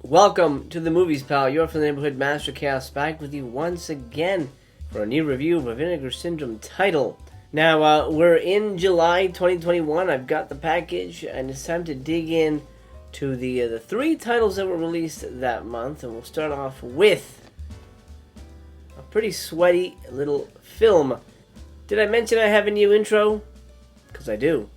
Welcome to the movies, pal. You're from the neighborhood Master Chaos, back with you once again for a new review of a Vinegar Syndrome title. Now, we're in July 2021. I've got the package, and it's time to dig in to the three titles that were released that month, and we'll start off with a pretty sweaty little film. Did I mention I have a new intro? Because I do.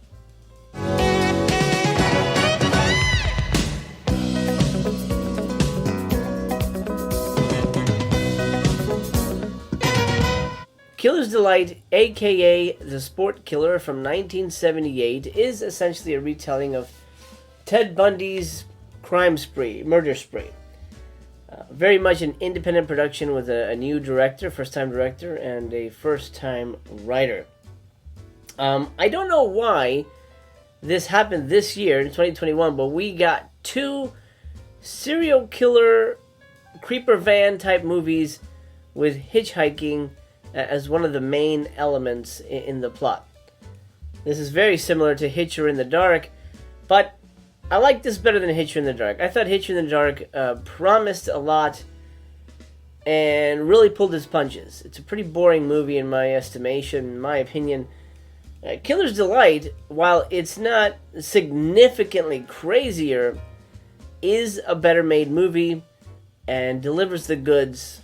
Killer's Delight, aka The Sport Killer from 1978, is essentially a retelling of Ted Bundy's murder spree. Very much an independent production with a new director, first-time director, and a first-time writer. I don't know why this happened this year in 2021, but we got two serial killer creeper van type movies with hitchhiking as one of the main elements in the plot. This is very similar to Hitcher in the Dark, but I like this better than Hitcher in the Dark. I thought Hitcher in the Dark promised a lot and really pulled its punches. It's a pretty boring movie in my estimation, in my opinion. Killer's Delight, while it's not significantly crazier, is a better made movie and delivers the goods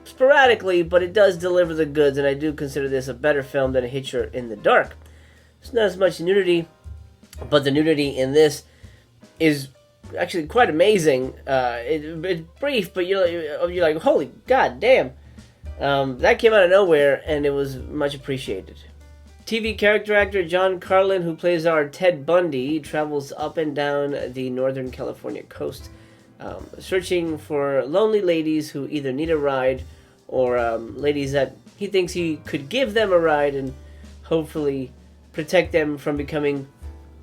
sporadically, but it does deliver the goods, and I do consider this a better film than a Hitcher in the Dark. There's not as much nudity, but the nudity in this is actually quite amazing. It's brief, but you're like, holy god damn. That came out of nowhere, and it was much appreciated. TV character actor John Carlin, who plays our Ted Bundy, travels up and down the Northern California coast, searching for lonely ladies who either need a ride or ladies that he thinks he could give them a ride and hopefully protect them from becoming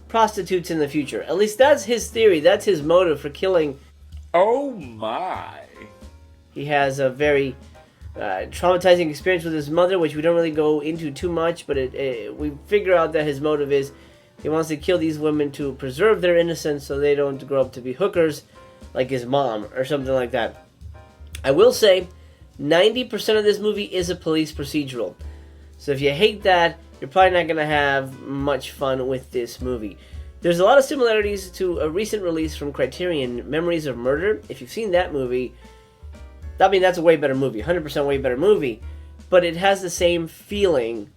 prostitutes in the future. At least that's his theory. That's his motive for killing. Oh my. He has a very traumatizing experience with his mother, which we don't really go into too much, but we figure out that his motive is he wants to kill these women to preserve their innocence so they don't grow up to be hookers like his mom or something like that. I will say 90% of this movie is a police procedural. So if you hate that, you're probably not going to have much fun with this movie. There's a lot of similarities to a recent release from Criterion, Memories of Murder. If you've seen that movie, that's a way better movie, 100% way better movie. But it has the same feeling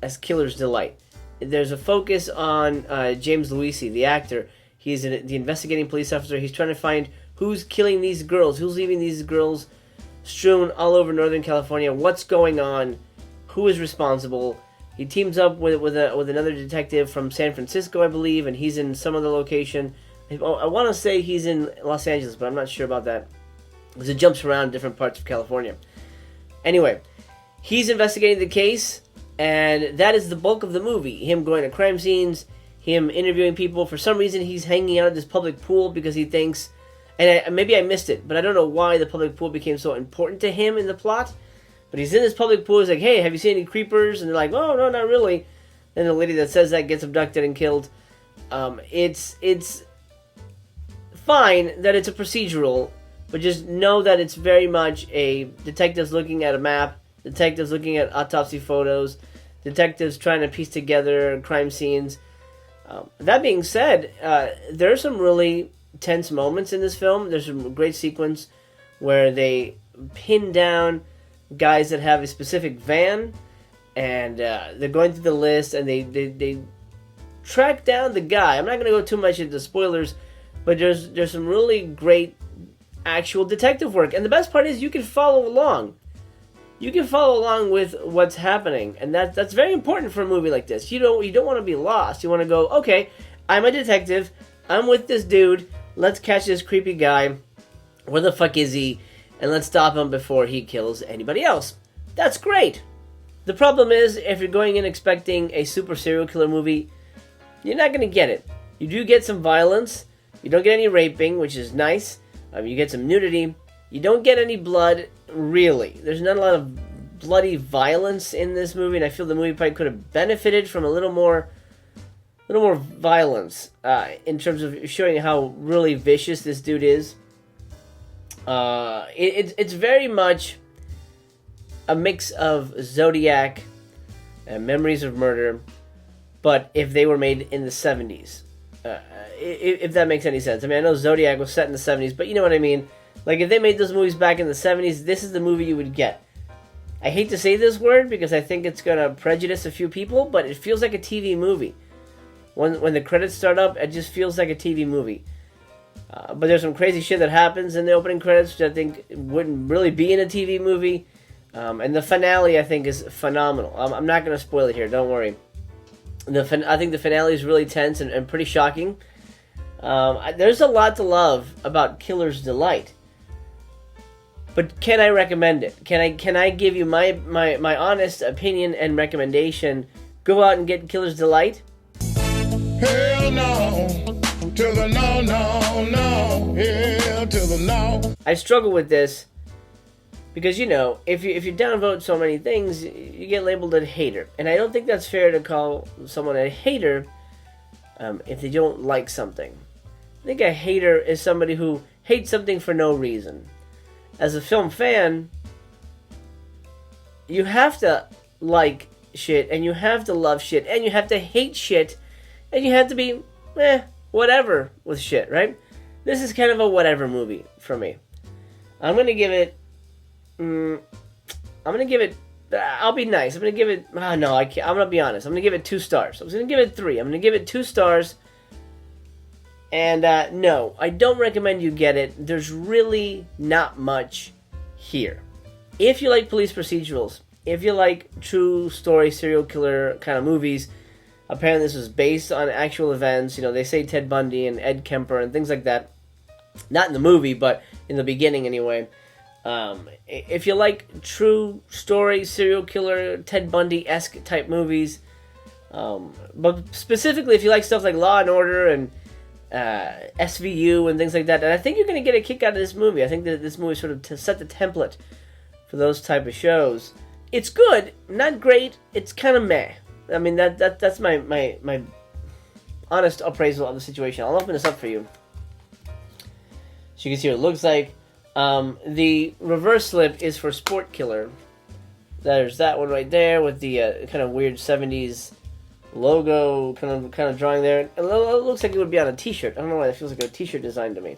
as Killer's Delight. There's a focus on James Luisi, the actor. He's the investigating police officer. He's trying to find who's killing these girls, who's leaving these girls strewn all over Northern California. What's going on? Who is responsible? He teams up with another detective from San Francisco, I believe, and he's in some other location. I want to say he's in Los Angeles, but I'm not sure about that because it jumps around different parts of California. Anyway, he's investigating the case, and that is the bulk of the movie. Him going to crime scenes, him interviewing people. For some reason, he's hanging out at this public pool because he thinks, and maybe I missed it, but I don't know why the public pool became so important to him in the plot. But he's in this public pool. He's like, hey, have you seen any creepers? And they're like, oh, no, not really. Then the lady that says that gets abducted and killed. It's fine that it's a procedural, but just know that it's very much a detectives looking at a map, detectives looking at autopsy photos, detectives trying to piece together crime scenes. That being said, there are some really tense moments in this film. There's some great sequence where they pin down guys that have a specific van, and they're going through the list, and they track down the guy. I'm not going to go too much into spoilers, but there's some really great actual detective work, and the best part is you can follow along. You can follow along with what's happening, and that's very important for a movie like this. You don't want to be lost. You want to go, okay, I'm a detective. I'm with this dude. Let's catch this creepy guy. Where the fuck is he? And let's stop him before he kills anybody else. That's great. The problem is, if you're going in expecting a super serial killer movie, you're not going to get it. You do get some violence. You don't get any raping, which is nice. You get some nudity. You don't get any blood, really. There's not a lot of bloody violence in this movie, and I feel the movie probably could have benefited from a little more violence in terms of showing how really vicious this dude is. It's very much a mix of Zodiac and Memories of Murder, but if they were made in the 70s. If that makes any sense. I mean, I know Zodiac was set in the 70s, but you know what I mean? Like, if they made those movies back in the 70s, this is the movie you would get. I hate to say this word because I think it's going to prejudice a few people, but it feels like a TV movie. When the credits start up, it just feels like a TV movie. But there's some crazy shit that happens in the opening credits, which I think wouldn't really be in a TV movie. And the finale, I think, is phenomenal. I'm not going to spoil it here, don't worry. I think the finale is really tense and pretty shocking. There's a lot to love about Killer's Delight. But can I recommend it? Can I give you my honest opinion and recommendation? Go out and get Killer's Delight? Hell no, to the no, no, no, hell to the no. I struggle with this because, you know, if you downvote so many things, you get labeled a hater. And I don't think that's fair to call someone a hater if they don't like something. I think a hater is somebody who hates something for no reason. As a film fan, you have to like shit, and you have to love shit, and you have to hate shit, and you have to be, whatever with shit, right? This is kind of a whatever movie for me. I'm going to give it, I'll be nice. I'm going to give it, no, I can't. I'm going to be honest. I'm going to give it 2 stars. I was going to give it 3. I'm going to give it 2 stars. And no, I don't recommend you get it. There's really not much here. If you like police procedurals, if you like true story serial killer kind of movies, apparently this was based on actual events. You know, they say Ted Bundy and Ed Kemper and things like that. Not in the movie, but in the beginning anyway. If you like true story serial killer Ted Bundy-esque type movies, but specifically if you like stuff like Law and Order and SVU and things like that, and I think you're going to get a kick out of this movie. I think that this movie sort of set the template for those type of shows. It's good, not great. It's kind of meh. I mean, that's my honest appraisal of the situation. I'll open this up for you, so you can see what it looks like. The reverse slip is for Sport Killer. There's that one right there with the kind of weird 70s logo kind of drawing there. It looks like it would be on a t-shirt. I don't know why that feels like a t-shirt design to me.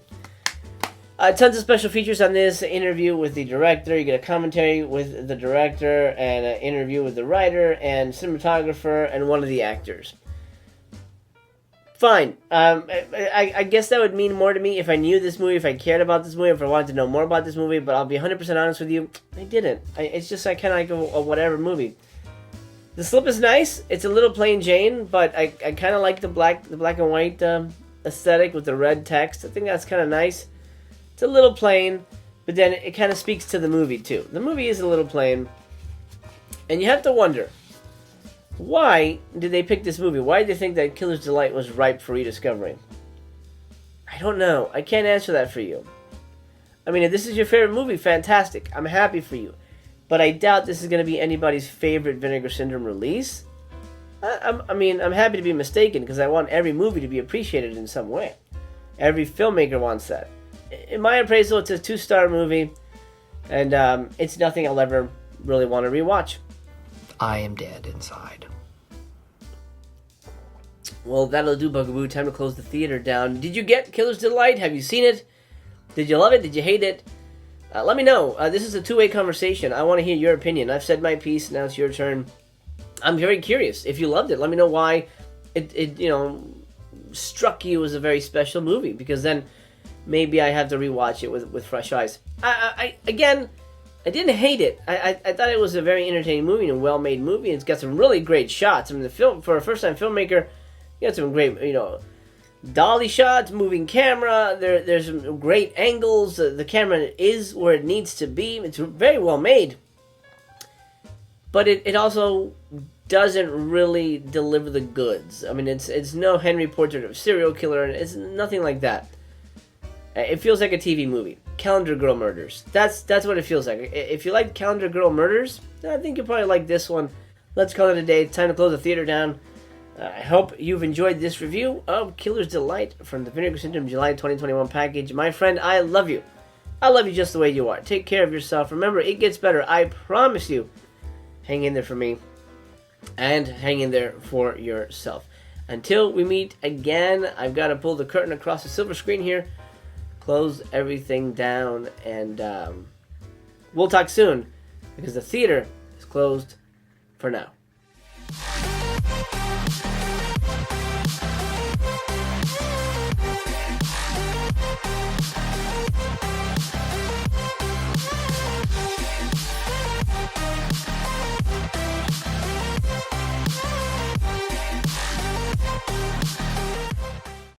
Tons of special features on this. An interview with the director. You get a commentary with the director and an interview with the writer and cinematographer and one of the actors. Fine. I guess that would mean more to me if I knew this movie, if I cared about this movie, if I wanted to know more about this movie, but I'll be 100% honest with you, I didn't. It's just I kind of like a whatever movie. The slip is nice. It's a little plain Jane, but I kind of like the black and white aesthetic with the red text. I think that's kind of nice. It's a little plain, but then it kind of speaks to the movie too. The movie is a little plain, and you have to wonder, why did they pick this movie? Why did they think that Killer's Delight was ripe for rediscovery? I don't know. I can't answer that for you. I mean, if this is your favorite movie, fantastic. I'm happy for you. But I doubt this is going to be anybody's favorite Vinegar Syndrome release. I'm happy to be mistaken because I want every movie to be appreciated in some way. Every filmmaker wants that. In my appraisal, it's a 2-star movie, and it's nothing I'll ever really want to rewatch. I am dead inside. Well, that'll do, Bugaboo. Time to close the theater down. Did you get Killer's Delight? Have you seen it? Did you love it? Did you hate it? Let me know. This is a two-way conversation. I want to hear your opinion. I've said my piece. Now it's your turn. I'm very curious. If you loved it, let me know why it struck you as a very special movie. Because then maybe I have to rewatch it with fresh eyes. I didn't hate it. I thought it was a very entertaining movie and a well-made movie. It's got some really great shots. I mean, the film for a first-time filmmaker, you got some great, dolly shots, moving camera. There's some great angles. The camera is where it needs to be. It's very well made. But it also doesn't really deliver the goods. I mean, it's no Henry Portrait of a Serial Killer, and it's nothing like that. It feels like a TV movie. Calendar Girl Murders. That's what it feels like. If you like Calendar Girl Murders, I think you'll probably like this one. Let's call it a day. It's time to close the theater down. I hope you've enjoyed this review of Killer's Delight from the Vinegar Syndrome July 2021 package. My friend, I love you. I love you just the way you are. Take care of yourself. Remember, it gets better. I promise you. Hang in there for me. And hang in there for yourself. Until we meet again, I've got to pull the curtain across the silver screen here. Close everything down. And we'll talk soon. Because the theater is closed for now.